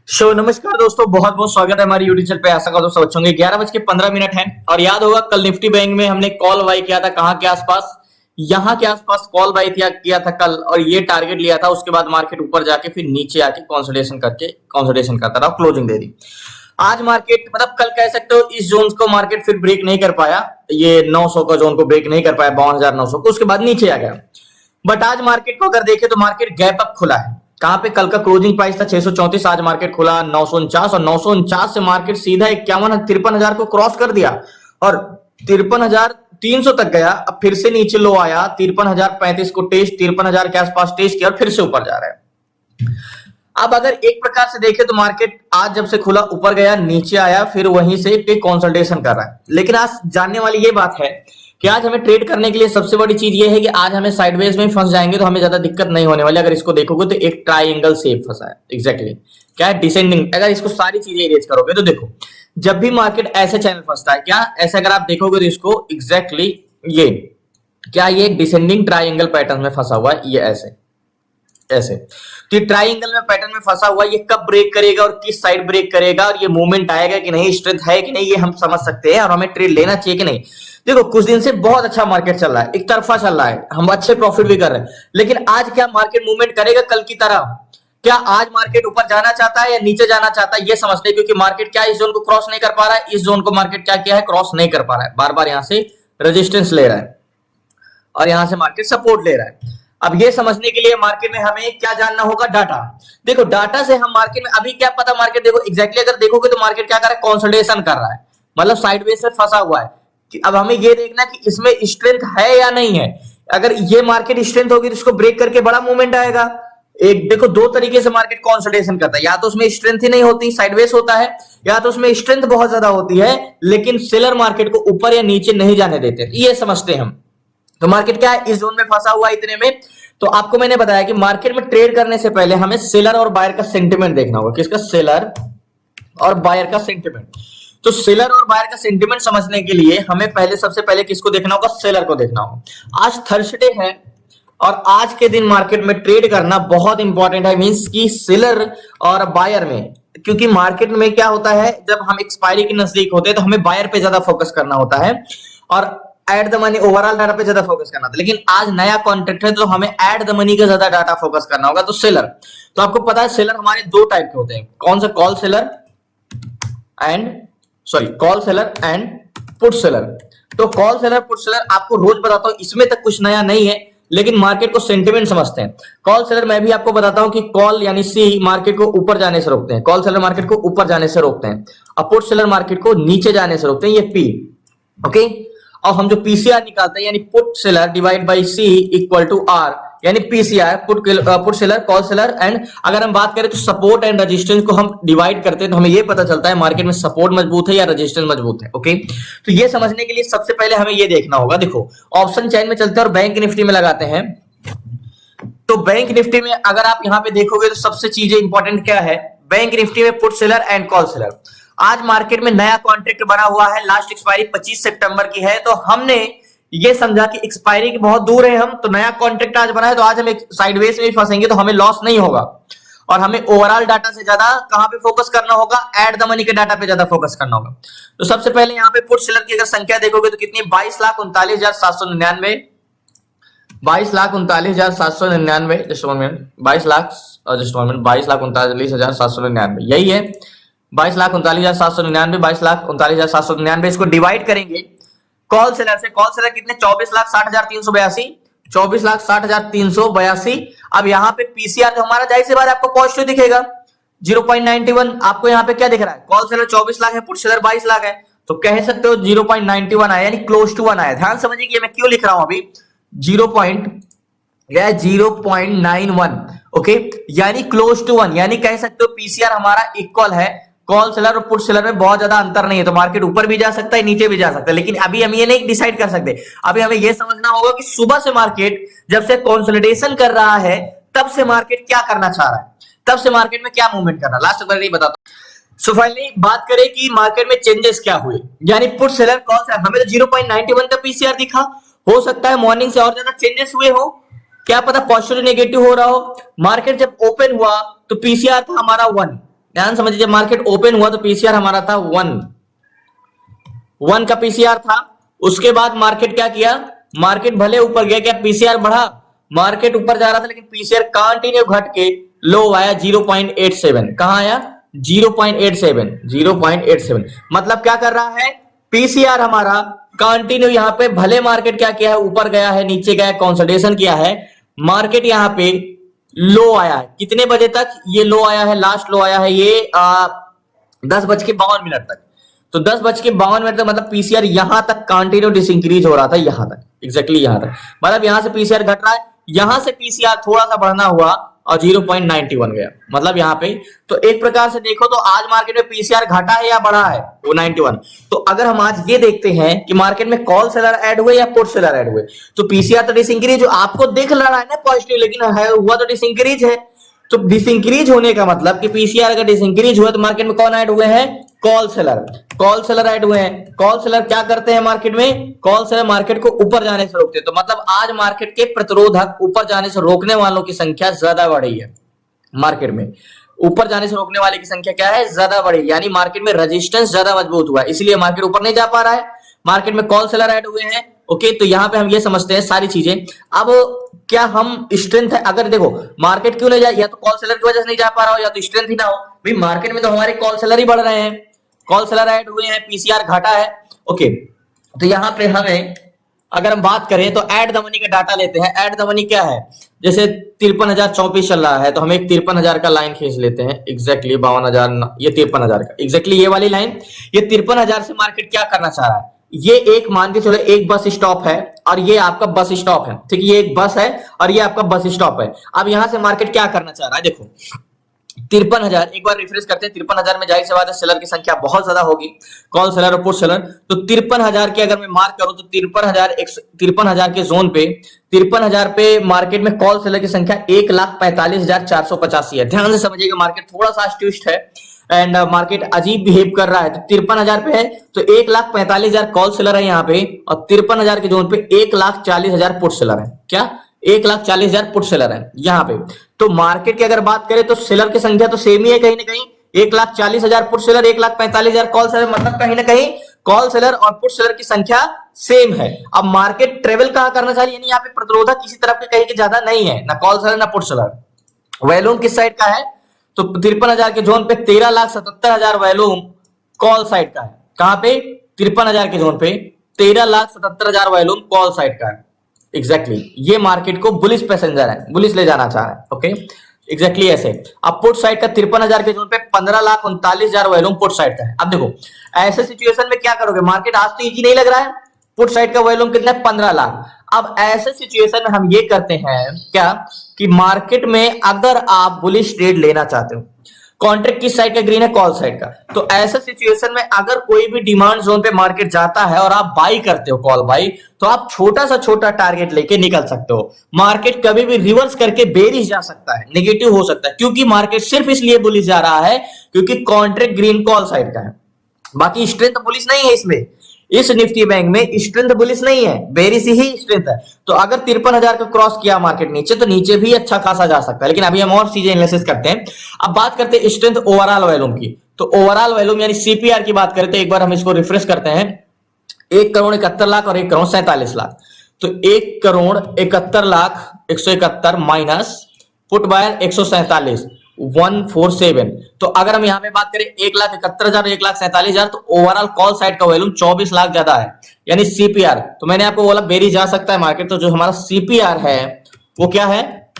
नमस्कार दोस्तों, बहुत बहुत स्वागत है हमारे यूट्यूब चैनल पे। आशा करता हूं सब अच्छे होंगे। 11:15 है और याद होगा कल निफ्टी बैंक में हमने कॉल बाय किया था। कहां के आसपास? यहां के आसपास कॉल बाय किया था कल, और ये टारगेट लिया था। उसके बाद मार्केट ऊपर जाके फिर नीचे आके कंसोलिडेशन करता रहा, क्लोजिंग दे दी। आज मार्केट मतलब कल कह सकते हो इस जोन को मार्केट फिर ब्रेक नहीं कर पाया, ये 900 का जोन को ब्रेक नहीं कर पाया, 52,900 को। उसके बाद नीचे आ गया। बट आज मार्केट को अगर देखें तो मार्केट गैप अप खुला है। कहां पे? कल का क्लोजिंग प्राइस था 634, आज मार्केट खुला 949, और 949 से मार्केट सीधा 53,000 को क्रॉस कर दिया और 53,300 तक गया। अब फिर से नीचे लो आया, 53,035 को टेस्ट, 53,000 के आसपास टेस्ट किया और फिर से ऊपर जा रहा है। अब अगर एक प्रकार से देखें तो मार्केट आज जब से खुला ऊपर गया, नीचे आया, फिर वहीं से कंसोलिडेशन कर रहा है। लेकिन आज जानने वाली ये बात है कि आज हमें ट्रेड करने के लिए सबसे बड़ी चीज ये है कि आज हमें साइडवेज में फंस जाएंगे तो हमें ज्यादा दिक्कत नहीं होने वाली। अगर इसको देखोगे तो एक ट्राइंगल शेप फंसा है। एग्जैक्टली क्या है? डिसेंडिंग। अगर इसको सारी चीजें इरेज करोगे तो देखो, जब भी मार्केट ऐसे चैनल फंसता है, क्या ऐसे अगर आप देखोगे तो इसको एग्जैक्टली ये क्या, ये एक डिसेंडिंग ट्राइंगल पैटर्न में फंसा हुआ है। ये ऐसे ऐसे तो ये ट्राइंगल में पैटर्न में फंसा हुआ, ये कब ब्रेक करेगा और किस साइड ब्रेक करेगा और ये मूवमेंट आएगा कि नहीं, स्ट्रेंथ है कि नहीं, ये हम समझ सकते हैं और हमें ट्रेड लेना चाहिए कि नहीं। देखो कुछ दिन से बहुत अच्छा मार्केट चल रहा है, एक तरफा चल रहा है, हम अच्छे प्रॉफिट भी कर रहे हैं। लेकिन आज क्या मार्केट मूवमेंट करेगा कल की तरह? क्या आज मार्केट ऊपर जाना चाहता है या नीचे जाना चाहता है, ये समझते हैं। क्योंकि मार्केट क्या इस जोन को क्रॉस नहीं कर पा रहा है, इस जोन को मार्केट क्या किया है, क्रॉस नहीं कर पा रहा है, बार बार यहां से रेजिस्टेंस ले रहा है और यहां से मार्केट सपोर्ट ले रहा है। अब ये समझने के लिए मार्केट में हमें क्या जानना होगा? डाटा। देखो डाटा से हम मार्केट में अभी क्या पता, मार्केट देखो एग्जैक्टली अगर देखोगे तो मार्केट क्या कर रहा है, कंसोलिडेशन कर रहा है, मतलब साइडवेज से फंसा हुआ है। कि अब हमें ये देखना कि इसमें स्ट्रेंथ है या नहीं है। अगर ये मार्केट स्ट्रेंथ होगी तो इसको ब्रेक करके बड़ा मूवमेंट आएगा। एक देखो, दो तरीके से मार्केट कंसोलिडेशन करता है, या तो उसमें स्ट्रेंथ ही नहीं होती, साइडवेज होता है, या तो उसमें स्ट्रेंथ बहुत ज्यादा होती है लेकिन सेलर मार्केट को ऊपर या नीचे नहीं जाने देते। ये समझते हैं हम। तो मार्केट क्या है, इस जोन में फंसा हुआ इतने में। तो आपको मैंने बताया कि मार्केट में ट्रेड करने से पहले हमें सेलर और बायर का सेंटिमेंट देखना होगा। किसका? सेलर और बायर का सेंटिमेंट। तो सेलर और बायर का सेंटिमेंट समझने के लिए हमें सबसे पहले किसको देखना होगा? सेलर को देखना होगा। आज थर्सडे है और आज के दिन मार्केट में ट्रेड करना बहुत इंपॉर्टेंट है, मींस कि सेलर और बायर में। क्योंकि मार्केट में क्या होता है, जब हम एक्सपायरी के नजदीक होते हैं तो हमें बायर पे ज्यादा फोकस करना होता है और add the money overall data पे ज्यादा फोकस करना था। लेकिन आज नया कॉन्ट्रैक्ट है तो हमें एड द मनी का ज्यादा डाटा फोकस करना होगा। तो सेलर, तो आपको पता है सेलर हमारे दो टाइप के होते हैं। कौन सा? Call seller and put seller. तो कॉल सेलर, पुट सेलर आपको रोज बताता हूं, इसमें तक कुछ नया नहीं है, लेकिन मार्केट को सेंटिमेंट समझते हैं। कॉल सेलर मैं भी आपको बताता हूं कि कॉल यानी सी मार्केट को ऊपर जाने से रोकते हैं, कॉल सेलर मार्केट को ऊपर जाने से रोकते हैं, और पुट सेलर मार्केट को नीचे जाने से रोकते हैं, ये पी। ओके, और हम जो पीसीआर निकालते हैं यानी put seller divide by C equal to R, यानी PCR put seller, call seller. And अगर हम बात करें तो सपोर्ट एंड रेजिस्टेंस को हम डिवाइड करते हैं तो हमें ये पता चलता है मार्केट में सपोर्ट मजबूत है या रेजिस्टेंस मजबूत है। ओके, तो ये समझने के लिए सबसे पहले हमें ये देखना होगा। देखो ऑप्शन चेन में चलते हैं और बैंक निफ्टी में लगाते हैं। तो बैंक निफ्टी में अगर आप यहां पे देखोगे तो सबसे चीजें इंपॉर्टेंट क्या है, बैंक निफ्टी में put seller and call seller. आज मार्केट में नया कॉन्ट्रैक्ट बना हुआ है, लास्ट एक्सपायरी 25 सितंबर की है। तो हमने ये समझा कि एक्सपायरी के बहुत दूर है हम, तो नया कॉन्ट्रैक्ट आज बना है तो आज हम साइडवेज में ही फंसेंगे तो हमें लॉस नहीं होगा। और हमें ओवरऑल डाटा से ज्यादा कहां पे फोकस करना होगा? एड द मनी के डाटा पे ज्यादा फोकस करना होगा। तो सबसे पहले यहाँ पे पुट सेलर की अगर संख्या देखोगे तो कितनी? 22,39,799, 22,39,799, जस्ट वन मिनट, 22,39,799, यही है 22,39,799, 22,39,799। इसको डिवाइड करेंगे कॉल सेलर से, कॉल सेलर कितने? 24,60,382, 24,60,382। अब यहाँ पे पीसीआर जो हमारा जाहिर सी बात है आपको पॉजिटिव दिखेगा 0.91। आपको यहाँ पे क्या दिख रहा है? कॉल सेलर 24 लाख है, पुट सेलर 22 लाख है, तो कह सकते हो 0.91 आया, यानी क्लोज टू 1 आया। ध्यान समझिए कि मैं क्यों लिख रहा हूं अभी 0.91। ओके, यानी क्लोज टू 1, यानी कह सकते हो पीसीआर हमारा इक्वल है। कॉल सेलर और पुट सेलर में बहुत ज्यादा अंतर नहीं है, तो मार्केट ऊपर भी जा सकता है, नीचे भी जा सकता है। लेकिन अभी हम ये नहीं डिसाइड कर सकते। अभी हमें ये समझना होगा कि सुबह से मार्केट जब से कंसोलिडेशन कर रहा है तब से मार्केट क्या करना चाह रहा है, तब से मार्केट में क्या मूवमेंट कर रहा है, लास्ट बार नहीं बताता। सो फाइनली बात करें कि मार्केट में चेंजेस क्या हुए, यानी पुट सेलर कॉल सेलर, हमें तो 0.91 का पीसीआर दिखा, हो सकता है मॉर्निंग से और ज्यादा चेंजेस हुए हो, क्या पता पॉजिटिव नेगेटिव हो रहा हो। मार्केट जब ओपन हुआ तो पीसीआर था हमारा 1, ध्यान समझिए, जब मार्केट ओपन हुआ तो पीसीआर हमारा था 1 का पीसीआर था। उसके बाद मार्केट क्या किया, मार्केट भले ऊपर गया, क्या पीसीआर बढ़ा, मार्केट ऊपर जा रहा था लेकिन पीसीआर कंटिन्यू घट के लो आया 0.87। कहां आया 0.87 मतलब क्या कर रहा है पीसीआर हमारा कंटिन्यू यहां पे, भले मार्केट क्या किया है ऊपर गया है नीचे गया है कंसोलिडेशन किया है, मार्केट यहां पे लो आया है। कितने बजे तक ये लो आया है, लास्ट लो आया है ये 10:52 तक। तो 10:52 तक मतलब पीसीआर यहां तक कंटिन्यू डिसइंक्रीज हो रहा था, यहां तक एग्जैक्टली यहां तक, मतलब यहां से पीसीआर घट रहा है, यहां से पीसीआर थोड़ा सा बढ़ना हुआ और 0.91 गया, मतलब यहां पे। तो एक प्रकार से देखो तो आज मार्केट में पीसीआर घटा है या बढ़ा है, वो 91। तो अगर हम आज ये देखते हैं कि मार्केट में कॉल सेलर ऐड हुए या पुट सेलर ऐड हुए, तो पीसीआर तो डिसइंक्रीज जो आपको दिख रहा है ना पॉजिटिव, लेकिन है हुआ तो डिसइंक्रीज है। तो डिसइंक्रीज होने का मतलब कि पीसीआर अगर डिसइंक्रीज हुआ तो मार्केट में कौन ऐड हुए हैं, call seller, call seller add हुए हैं। कॉल सेलर क्या करते हैं मार्केट में, कॉल सेलर मार्केट को ऊपर जाने से रोकते हैं। तो मतलब आज मार्केट के प्रतिरोधक ऊपर जाने से रोकने वालों की संख्या ज्यादा बढ़ी है, मार्केट में ऊपर जाने से रोकने वाले की संख्या क्या है, ज्यादा बढ़ी, यानी मार्केट में रेजिस्टेंस ज्यादा मजबूत हुआ है, इसलिए मार्केट ऊपर नहीं जा पा रहा है। मार्केट में कॉल सेलर ऐड हुए हैं। ओके, तो यहां पे हम ये समझते हैं सारी चीजें। अब क्या हम स्ट्रेंथ है, अगर देखो मार्केट क्यों नहीं जाए, या तो कॉल सेलर की वजह से नहीं जा पा रहा हो या तो स्ट्रेंथ ही ना हो। भाई मार्केट में तो हमारे कॉल सेलर ही बढ़ रहे हैं, कॉल सेलर ऐड हुए हैं, पीसीआर घटा है। ओके, तो यहां पे हमें अगर हम बात करें तो ऐड द मनी का डाटा लेते हैं। ऐड द मनी क्या है, जैसे 53,034 चल रहा है तो हम एक 53,000 का लाइन खींच लेते हैं, एग्जैक्टली 52,000, ये 53,000 का, एग्जैक्टली ये वाली लाइन, ये 53,000 से मार्केट क्या करना चाह रहा है, ये एक मान के चलो एक बस स्टॉप है और ये आपका बस स्टॉप है, ठीक है, ये एक बस है और ये आपका बस स्टॉप है। अब यहां से मार्केट क्या करना चाह रहा है, देखो 53,000, एक बार रिफ्रेश करते हैं, 53,000 में जाहिर सी बात है सेलर की संख्या बहुत ज्यादा होगी, कॉल सेलर और पुट सेलर। तो 53,000 की अगर मैं मार्क करूं तो 53,000 के जोन पे, 53,000 पे मार्केट में कॉल सेलर की संख्या 1,45,485 है। ध्यान से समझिएगा, मार्केट थोड़ा सा ट्विस्ट है एंड मार्केट अजीब बिहेव कर रहा है। तो 53,000 पे है तो 1,45,000 कॉल सेलर है यहाँ पे, और 53,000 के जोन पे 1,40,000 पुट सेलर है। क्या 1,40,000 पुट सेलर है यहाँ पे। तो मार्केट की अगर बात करें तो सेलर की संख्या तो सेम ही है कहीं ना कहीं, 1,40,000 पुट सेलर, 1,45,000 कॉल सेलर, मतलब कहीं ना कहीं कॉल सेलर और पुट सेलर की संख्या सेम है। अब मार्केट ट्रेवल कहां करना चाहिए, यानी यहाँ पे प्रतिरोधक किसी तरफ के कहीं के ज्यादा नहीं है, ना कॉल सेलर ना पुट सेलर। वैल्यूम किस साइड का है, तो 53,000 के जोन पे 13,77,000 वैल्यूम कॉल साइड का है। कहां पे 53,000 के जोन पे 13,77,000 वैल्यूम कॉल साइड का है। एग्जैक्टली ये मार्केट को बुलिश पैसेंजर है, बुलिश ले जाना चाह रहा है। ओके, एग्जैक्टली ऐसे। अब पुट साइड का 53,000 के जोन पे 15,39,000 वैल्यूम पुट साइड का है। अब देखो ऐसे सिचुएशन में क्या करोगे, मार्केट आज तो इजी नहीं लग रहा है, पुट साइड का वैल्यूम कितना है 15 लाख। अब ऐसे सिचुएशन में हम ये करते हैं क्या कि मार्केट में अगर आप बुलिश ट्रेड लेना चाहते हो, कॉन्ट्रैक्ट किस साइड का ग्रीन है, कॉल साइड का, तो ऐसे सिचुएशन में अगर कोई भी डिमांड जोन पे मार्केट जाता है और आप बाई करते हो, कॉल बाई, तो आप छोटा सा छोटा टारगेट लेके निकल सकते हो। मार्केट कभी भी रिवर्स करके बेरिश जा सकता है, नेगेटिव हो सकता है, क्योंकि मार्केट सिर्फ इसलिए बुलिश जा रहा है क्योंकि कॉन्ट्रैक्ट ग्रीन कॉल साइड का है, बाकी स्ट्रेंथ बुलिश नहीं है इसमें। इस निफ्टी बैंक में स्ट्रेंथ बुलिश नहीं है, बेरिश ही स्ट्रेंथ है। तो अगर 53,000 को क्रॉस किया मार्केट नीचे, तो नीचे भी अच्छा खासा जा सकता है, लेकिन अभी हम और चीजें एनालिसिस करते हैं। अब बात करते हैं स्ट्रेंथ ओवरऑल वैल्यूम की। तो ओवरऑल वैल्यूम यानी सीपीआर की बात करते हैं, एक बार हम इसको रिफ्रेश करते हैं। 1,71,00,000 और 1,47,00,000, तो 1,71,00,171 माइनस पुट बायर 147 147। तो अगर हम यहां पे बात करें 1,71,000 और 1,47,000, तो ओवरऑल कॉल साइड का वैल्यूम 24 लाख ज्यादा है, यानी सीपीआर। तो मैंने आपको बोला बेरी जा सकता है मार्केट, तो जो हमारा सीपीआर है वो क्या है,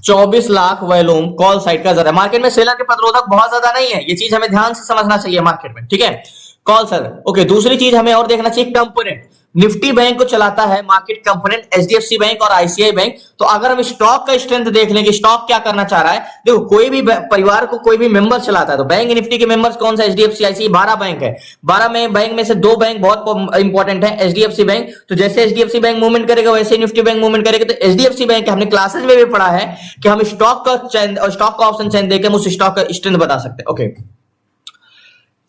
24 लाख वैल्यूम कॉल साइड का ज्यादा है। मार्केट में सेलर के प्रतिरोधक बहुत ज्यादा नहीं है, ये चीज हमें ध्यान से समझना चाहिए मार्केट में, ठीक है, कॉल सेलर। ओके, दूसरी चीज हमें और देखना चाहिए कंपोनेंट। निफ्टी बैंक को चलाता है मार्केट कंपोनेंट एचडीएफसी बैंक और आईसीआई बैंक। तो अगर हम स्टॉक का स्ट्रेंथ देख लें कि स्टॉक क्या करना चाह रहा है, देखो कोई भी परिवार को कोई भी मेंबर चलाता है, तो बैंक निफ्टी के मेंबर्स कौन सा, एचडीएफसी आईसीआई, 12 बैंक है। 12 में बैंक में से 2 बैंक बहुत इंपॉर्टेंट है, एचडीएफसी बैंक। तो जैसे एचडीएफसी बैंक मूवमेंट करेगा वैसे निफ्टी बैंक मूवमेंट करेगा। तो एचडीएफसी बैंक हमने क्लासेस में भी पढ़ा है कि हम स्टॉक का ऑप्शन चेंज देकर हम उस स्टॉक का स्ट्रेंथ बता सकते हैं। ओके,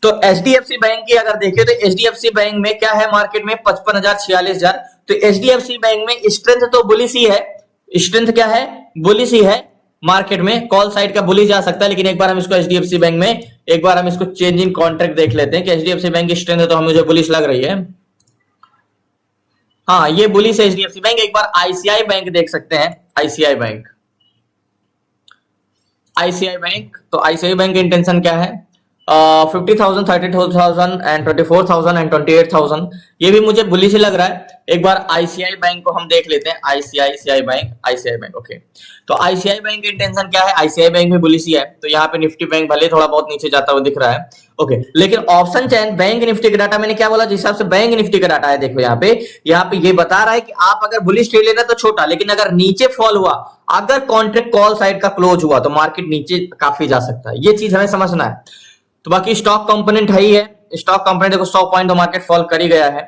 तो एचडीएफसी बैंक की अगर देखें तो एचडीएफसी बैंक में क्या है मार्केट में 55,000 46,000। तो एचडीएफसी बैंक में स्ट्रेंथ तो बुलिश ही है, स्ट्रेंथ क्या है, बुलिश ही है। मार्केट में कॉल साइड का बुलिश जा सकता है, लेकिन एक बार हम इसको एचडीएफसी बैंक में एक बार हम इसको चेंज इन कॉन्ट्रैक्ट देख लेते हैं कि एचडीएफसी बैंक की स्ट्रेंथ है तो हमें मुझे बुलिश लग रही है। हाँ, ये बुलिश है एचडीएफसी बैंक। एक बार आईसीआई बैंक देख सकते हैं। आईसीआई बैंक, आईसीआई बैंक, तो आईसीआई बैंक की इंटेंशन क्या है? 50,000, 32,000 एंड 24,000 एंड 28,000, ये भी मुझे बुलिश ही लग रहा है। एक बार आईसीआई बैंक को हम देख लेते हैं। ICI bank, okay. तो आईसीआई बैंक की इंटेंशन क्या है? आईसीआई बैंक भी बुलिश ही है, तो यहाँ पे निफ्टी बैंक भले थोड़ा बहुत नीचे जाता हुआ दिख रहा है, ओके। लेकिन ऑप्शन चैन बैंक निफ्टी का डाटा, मैंने क्या बोला, जिस हिसाब से बैंक निफ्टी का डाटा है, देखो यहाँ पे ये बता रहा है कि आप अगर बुलिश ट्रेड लेना तो छोटा, लेकिन अगर नीचे फॉल हुआ, अगर कॉन्ट्रैक्ट कॉल साइड का क्लोज हुआ तो मार्केट नीचे काफी जा सकता है। ये चीज हमें समझना है। तो बाकी स्टॉक कंपोनेंट है ही है। स्टॉक कंपोनेंट देखो 100 पॉइंट तो मार्केट फॉल कर ही गया है,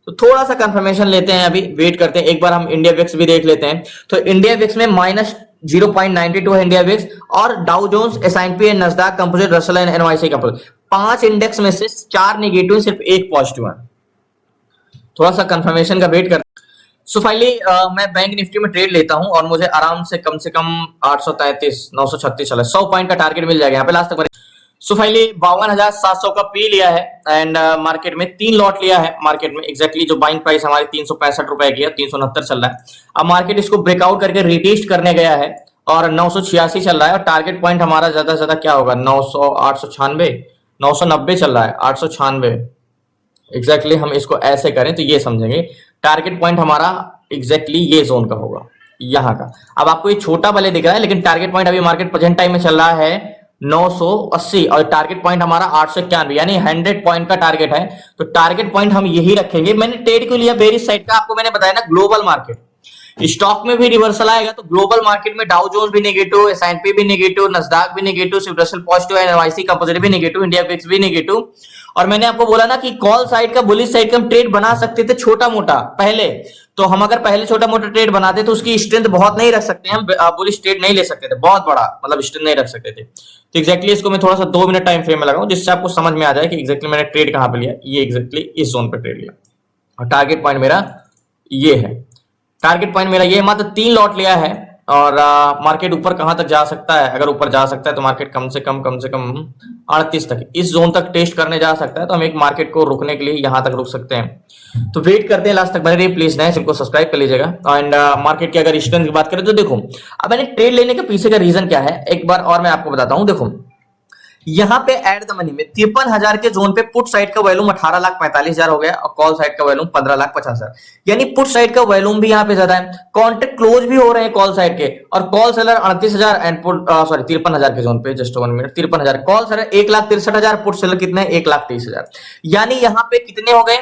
तो थोड़ा सा कंफर्मेशन लेते हैं, अभी वेट करते हैं। एक बार हम इंडिया विक्स भी देख लेते हैं। तो इंडिया विक्स में -0.92 है इंडिया विक्स, और Dow Jones, SIP, Nasdaq composite, Russell and NYC composite, 5 index में से 4 नेगेटिव, सिर्फ 1 पॉजिटिव है। थोड़ा सा कंफर्मेशन का वेट करते हैं। सो फाइनली मैं बैंक निफ्टी में ट्रेड लेता हूं और मुझे आराम से कम 833, 936 चला, 100 पॉइंट का टारगेट मिल जाएगा यहाँ पे लास्ट तक। सो फाइनली 52,700 का पी लिया है एंड मार्केट में 3 लॉट लिया है। मार्केट में एग्जैक्टली जो बाइंग प्राइस हमारी 365 रुपए की है, 369 चल रहा है। अब मार्केट इसको ब्रेकआउट करके रिटेस्ट करने गया है और 986 चल रहा है, और टारगेट पॉइंट हमारा ज्यादा से ज्यादा क्या होगा? 900, 896, 990 चल रहा है, 896 एग्जैक्टली। हम इसको ऐसे करें तो ये समझेंगे, टारगेट पॉइंट हमारा एग्जैक्टली ये जोन का होगा, यहाँ का। अब आपको ये छोटा भले दिख रहा है, लेकिन टारगेट पॉइंट अभी मार्केट प्रेजेंट टाइम में चल रहा है 980, और टारगेट पॉइंट हमारा 891, यानी 100 पॉइंट का टारगेट है। तो टारगेट पॉइंट हम यही रखेंगे। मैंने ट्रेड क्यों लिया बेरिश साइड का, आपको मैंने बताया ना, ग्लोबल मार्केट, स्टॉक में भी रिवर्सल आएगा तो ग्लोबल मार्केट में डाउ जोन्स भी नेगेटिव, एसआईपी भी नेगेटिव, नस्डैक भी negative, Russell positive, NYC composite भी नेगेटिव, इंडिया विक्स भी नेगेटिव। और मैंने आपको बोला ना कि कॉल साइड का, बुलिश साइड का हम ट्रेड बना सकते थे छोटा मोटा पहले। तो हम अगर पहले छोटा मोटा ट्रेड बनाते तो उसकी स्ट्रेंथ बहुत नहीं रख सकते, हम बुलिश ट्रेड नहीं ले सकते थे, बहुत बड़ा मतलब स्ट्रेंथ नहीं रख सकते थे। तो एग्जैक्टली इसको मैं थोड़ा सा 2 मिनट टाइम फ्रेम में लगाऊं, जिससे आपको समझ में आ जाए कि एग्जैक्टली मैंने ट्रेड कहां पे लिया। ये एग्जैक्टली इस जोन पे ट्रेड लिया, और टारगेट पॉइंट मेरा ये है। टारगेट पॉइंट मेरा ये, मात्र 3 लॉट लिया है। और मार्केट ऊपर कहां तक जा सकता है? अगर ऊपर जा सकता है तो मार्केट कम से कम 38 तक, इस जोन तक टेस्ट करने जा सकता है। तो हम एक मार्केट को रुकने के लिए यहां तक रुक सकते हैं। तो वेट करते हैं लास्ट तक। बने रहिए प्लीज, नए इनको सब्सक्राइब कर लीजिएगा। एंड मार्केट की अगर स्ट्रेंथ की बात करें तो देखो, अब मैंने ट्रेड लेने के पीछे का रीजन क्या है, एक बार और मैं आपको बताता हूं। देखो यहाँ पे एड द मनी में 53,000 के जोन पे पुट साइड का वैल्यूम 18,45,000 हो गया, और कॉल साइड का वैल्यूम 15,50,000, यानी पुट साइड का वैल्यूम भी यहाँ पे ज्यादा है। कॉन्ट्रैक्ट क्लोज भी हो रहे हैं कॉल साइड के, और कॉल सेलर 38,000 एंड पुट 53,000 के जोन पे, just 1 minute, 53,000 call seller, 1,63,000, put seller कितने? 1,23,000। यानी यहाँ पे कितने हो गए?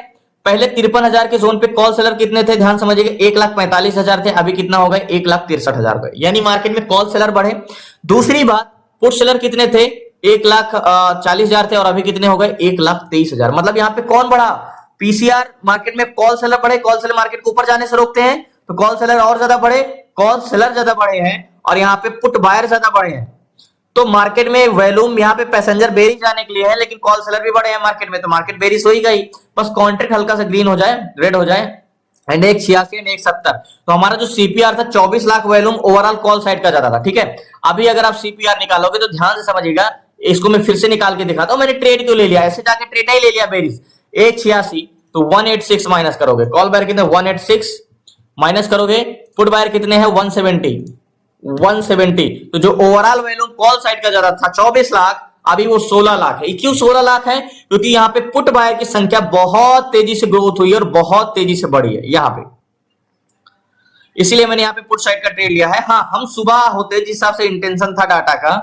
पहले 53,000 के जोन पे कॉल सेलर कितने थे? ध्यान समझिएगा, 1,45,000 थे, अभी कितना हो गए? 1,63,000 गए, यानी मार्केट में कॉल सेलर बढ़े। दूसरी बात, पुट सेलर कितने थे? 1,40,000 थे, और अभी कितने हो गए? 1,23,000। मतलब यहाँ पे कौन बढ़ा? पीसीआर मार्केट में कॉल सेलर बढ़े, कॉल सेलर मार्केट को ऊपर जाने से रोकते हैं, तो कॉल सेलर और ज्यादा बढ़े, कॉल सेलर ज्यादा बढ़े हैं, और यहाँ पे पुट बायर ज्यादा बढ़े हैं। तो मार्केट में वैल्यूम यहाँ पे पैसेंजर बेरिश जाने के लिए है, लेकिन कॉल सेलर भी बढ़े हैं मार्केट में, तो मार्केट बेरिश हो ही गई। बस कॉन्ट्रैक्ट हल्का सा ग्रीन हो जाए, रेड हो जाए, एंड 1,86 एंड 1,70। तो हमारा जो सीपीआर था 24 lakh volume overall call side का ज्यादा था, ठीक है। अभी अगर आप सीपीआर निकालोगे तो ध्यान से समझिएगा, इसको मैं फिर से निकाल के दिखाता हूं मैंने ट्रेड क्यों ले लिया। ऐसे जाके ट्रेड नहीं ले लिया बेरिश। 1,86 तो 186 माइनस करोगे, कॉल बायर कितने? 186 माइनस करोगे, पुट बायर कितने हैं? 170। तो जो ओवरऑल वैल्यूम कॉल साइड का ज्यादा था 24 लाख, अभी वो 16 लाख है। क्यों 16 लाख है? क्योंकि यहाँ पे पुट बायर की संख्या बहुत तेजी से ग्रोथ हुई और बहुत तेजी से बढ़ी है यहाँ पे, इसलिए मैंने यहाँ पे पुट साइड का ट्रेड लिया है। हाँ, हम सुबह होते जिस हिसाब से इंटेंशन था डाटा का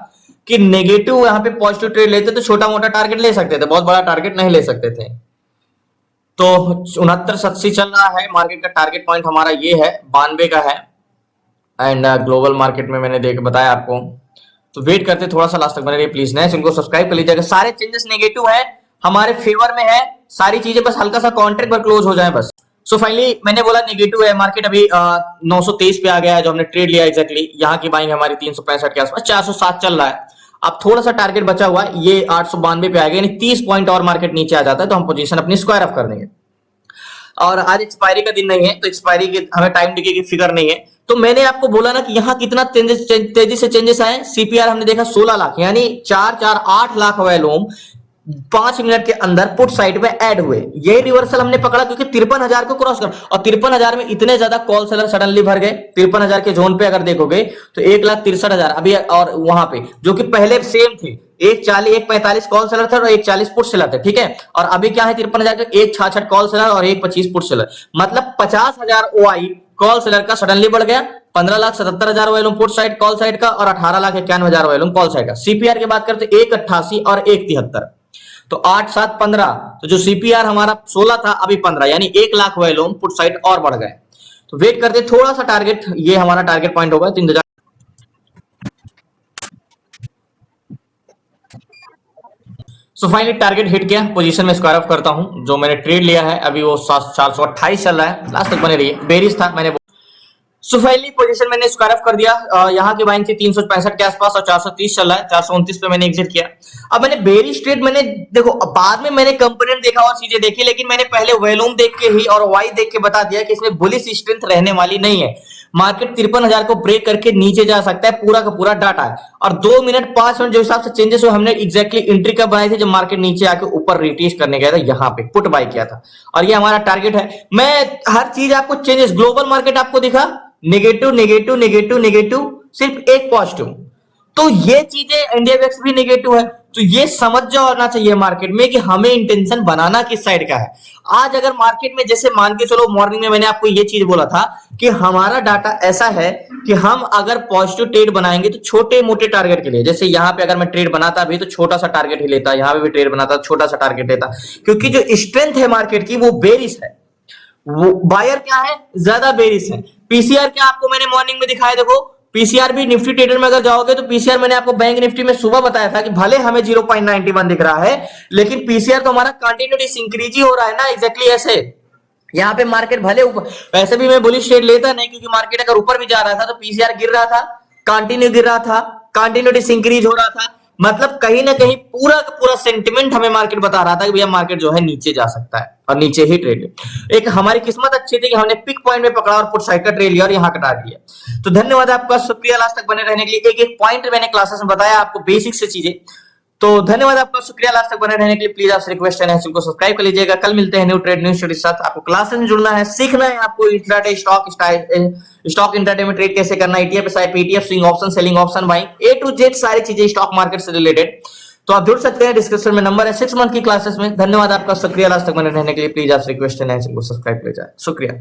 कि नेगेटिव यहाँ पे पॉजिटिव ट्रेड लेते तो छोटा मोटा टारगेट ले सकते थे, बहुत बड़ा टारगेट नहीं ले सकते थे। तो 69.80 चल रहा है, मार्केट का टारगेट पॉइंट हमारा ये है, 92 का है। एंड ग्लोबल मार्केट में मैंने देख बताया आपको। तो वेट करते थोड़ा सा लास्ट तक बने रहिए प्लीज, नए इनको सब्सक्राइब कर लीजिएगा। सारे चेंजेस नेगेटिव है, हमारे फेवर में है, सारी चीजें बस हल्का सा कॉन्ट्रैक्ट पर क्लोज हो जाए बस। सो फाइनली मैंने बोला नेगेटिव है मार्केट, अभी 923 पे आ गया है जो हमने ट्रेड लिया एग्जैक्टली। यहाँ की बाइंग हमारी 365 के आसपास, 407 चल रहा है। अब थोड़ा सा टारगेट बचा हुआ है, ये 892 पे आ गया, यानी 30 पॉइंट और मार्केट नीचे आ जाता है तो हम पोजीशन अपनी स्क्वायर ऑफ कर देंगे। और आज एक्सपायरी का दिन नहीं है, तो एक्सपायरी के हमें टाइम डिके की फिक्र नहीं है। तो मैंने आपको बोला ना कि यहाँ कितना तेजी से चेंजेस आए। सीपीआर हमने देखा 16 लाख, यानी 8 वॉल्यूम 5 मिनट के अंदर पुट साइड में ऐड हुए। यही रिवर्सल हमने पकड़ा क्योंकि 53,000 को क्रॉस कर, और 53,000 में इतने ज्यादा कॉल सेलर सडनली भर गए। 53,000 के जोन पे अगर देखोगे तो 1,63,000 अभी, और वहां पे जो कि पहले सेम थे, 145 कॉल सेलर थे और 140 पुट सेलर थे, ठीक है। और अभी क्या है 53,000 के 166 कॉल सेलर और 125 पुट सेलर, मतलब 50,000 ओआई कॉल सेलर का सडनली बढ़ गया। 15,77,000 volume put side call side का और 18,91,000 वॉल्यूम कॉल साइड का। सीपीआर की बात करते 188 और 173, तो 8 7 15, तो जो सीपीआर हमारा 16 था अभी 15, यानी 1 लाख वॉल्यूम पुट साइड और बढ़ गए। तो वेट करते थोड़ा सा टारगेट, ये हमारा टारगेट पॉइंट होगा 3,000। सो फाइनली टारगेट हिट किया, पोजीशन में स्क्वायर ऑफ करता हूं। जो मैंने ट्रेड लिया है अभी वो 428 चल रहा है, लास्ट तक बने रही है, बेरिश था मैंने। सो फाइनली पोजीशन मैंने स्क्वायर ऑफ कर दिया। यहाँ की बाइंग थी 365 के आसपास और 430 चल रहा है, 429 पे मैंने एग्जिट किया। अब मैंने बेरिश ट्रेड मैंने देखो, बाद में मैंने कंपोनेंट देखा और चीजें देखी, लेकिन मैंने पहले वॉल्यूम देख के ही और वाई देख के बता दिया कि इसमें बुलिश स्ट्रेंथ रहने वाली नहीं है। मार्केट 53,000 को ब्रेक करके नीचे जा सकता है, पूरा का पूरा डाटा है। और 2 मिनट 5 मिनट जो हिसाब से चेंजेस हुए, हमने एग्जैक्टली एंट्री कब बनाई थी, जब मार्केट नीचे आके ऊपर रिटेस्ट करने गया था, यहाँ पे पुट बाय किया था। और ये हमारा टारगेट है। मैं हर चीज आपको चेंजेस, ग्लोबल मार्केट आपको दिखा नेगेटिव नेगेटिव नेगेटिव नेगेटिव, सिर्फ एक पॉजिटिव। तो ये चीजें इंडिया वेक्स भी नेगेटिव है, तो ये समझ जाओ आना चाहिए मार्केट में कि हमें इंटेंशन बनाना किस साइड का है। आज अगर मार्केट में जैसे मान के चलो, मॉर्निंग में मैंने आपको ये चीज बोला था कि हमारा डाटा ऐसा है कि हम अगर पॉजिटिव ट्रेड बनाएंगे तो छोटे मोटे टारगेट के लिए, जैसे यहाँ पे अगर मैं ट्रेड बनाता भी तो छोटा सा टारगेट ही लेता, यहाँ पे भी ट्रेड बनाता छोटा सा टारगेट लेता, क्योंकि जो स्ट्रेंथ है मार्केट की वो बेरिश है, वो बायर क्या है, ज्यादा बेरिश है। पीसीआर क्या आपको मैंने मॉर्निंग में दिखाया, देखो पीसीआर भी निफ्टी ट्रेडर में अगर जाओगे तो पीसीआर मैंने आपको बैंक निफ्टी में सुबह बताया था कि भले हमें 0.91 दिख रहा है, लेकिन पीसीआर तो हमारा कंटिन्यूस इंक्रीज ही हो रहा है ना, एग्जैक्टली ऐसे। यहाँ पे मार्केट भले ऊपर, वैसे भी मैं बुलिश ट्रेड लेता नहीं, क्योंकि मार्केट अगर ऊपर भी जा रहा था तो पीसीआर गिर रहा था, कंटिन्यू गिर रहा था, कंटिन्यूस इंक्रीज हो रहा था, मतलब कहीं ना कहीं पूरा का पूरा सेंटिमेंट हमें मार्केट बता रहा था कि भैया मार्केट जो है नीचे जा सकता है और नीचे ही ट्रेड। एक हमारी किस्मत अच्छी थी कि हमने पिक पॉइंट में पकड़ा और पुट साइड का ट्रेड लिया और यहाँ कटा दिया। तो धन्यवाद आपका, शुक्रिया लास्ट तक बने रहने के लिए। एक एक पॉइंट मैंने क्लासेस में बताया आपको, बेसिक से चीजें। तो धन्यवाद आपका, शुक्रिया लास्ट तक बने रहने के लिए। प्लीज आपसे रिक्वेस्ट है को सब्सक्राइब कर लीजिएगा। कल मिलते हैं न्यू ट्रेड न्यू स्टडी के साथ। आपको क्लासेस में जुड़ना है, सीखना है, आपको इंट्राडे स्टॉक इंट्राडे में ट्रेड कैसे करना है, ETF SIP PTF swing option selling option buying A to Z सारी चीजें स्टॉक मार्केट से रिलेटेड। तो आप जुड़ सकते हैं, डिस्क्रिप्शन में नंबर है, 6 मंथ की क्लासेस में। धन्यवाद आपका, शुक्रिया लास्ट तक बने रहने के लिए। प्लीज आपसे रिक्वेस्ट है को सब्सक्राइब कर जाए, शुक्रिया।